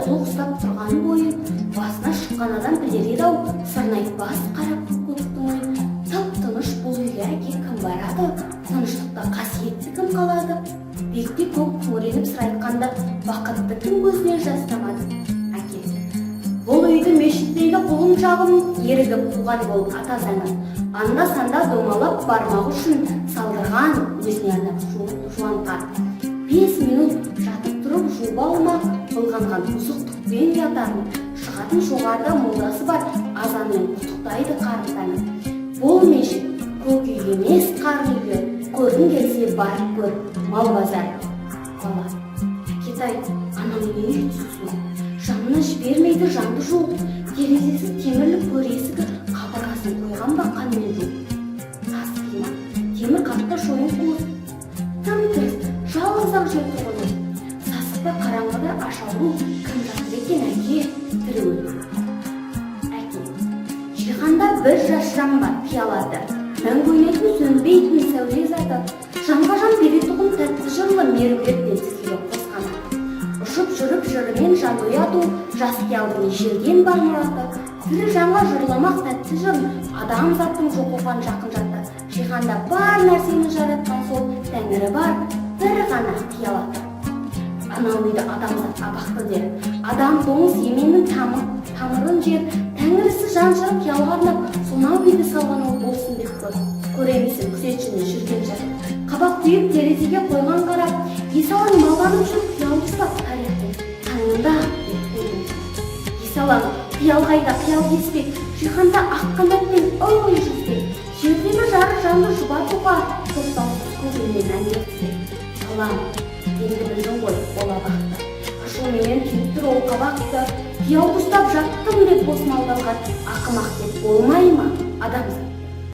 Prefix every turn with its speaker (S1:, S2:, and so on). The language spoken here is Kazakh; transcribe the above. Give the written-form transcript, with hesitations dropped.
S1: ұзақ ұстап тұрған бойы басына шыққан адам білер еді-ау, сырнайтпас қарап көктің ойын. Тып-тыныш бұл үйге әке кім барады, тыныштықта қасиетті кім қалады? Бекте көк күңіреніп сыр айтқанда бақытты кім көзінен жас тамады? Әкесі: бұл үйді мешіттейді құлын жағым, ерігіп туған болып ата заңын. Анда-санда домалап бармақ үшін салдырған өзіне арнап жуанға. 5 минут жатып тұрып жуып алмақ былғанған бұзықтықпен ятарын. Шығатын жоғарыда молдасы бар, азанмен құттықтайды қарынданы. Бұл мешіт көк үй емес, қар үйі, көргің келсе барып көр, мал базар. Бала: әкетай, анам не үйретсізсің? Жанына жібермейді жанды жуып, терезесі темірлік көр есігі қабырғасын қойған ба қанмен жуып. Тас қима, темір қапта шойын қуыс. Тым-тырыс, жалғыз-ақ жер тұрғыны. Сасықта қараңғыда ашаулы кім жатыр екен әке, тірі өлі. Әке: жиғанда бір жашырам бар пиялады, мәңгі ойнайтын сөнбейтін сәуле заты. Жанға жан беретұғын тәтті жырлы меруертпен тізіле қосқаны. Ұшып жүріп жырымен жан ояту, жас қиялдың ешерген бар мұраты. Тірі жанға жырламақ тәтті жыр, адам заттың жоқ оған жақын жатты. Жиғанда бар нәрсені жаратқан сол тәңірі бар, бір ғана қиялаты. Анау үйді адамзат абақты дер, адам доңыз еменнің тамырын жер. Тәңірісі жан-жар қиялға арнап, сонау үйді салған ол болсын деп қой. Көремісің күзетшіні жүрген жар. Қабақ түйіп терезеге қойған қарап, Есалаң малғаным үшін қиял ұстап тарихтың таңында деп қойды. Есалаң қиялғайда қиял кеспек, жиғанда ақ қанатпен ылғи жүзбек. Жердегі жары жанды жұбатуға, тоқтаусыз көзімнен әндетсек. Балам, енді білдің ғой ол абақты. Ашуменен түйіп тұр ол қабақты. Қиял ұстап жаттым деп бос малданған ақымақ деп болмай ма адамзат?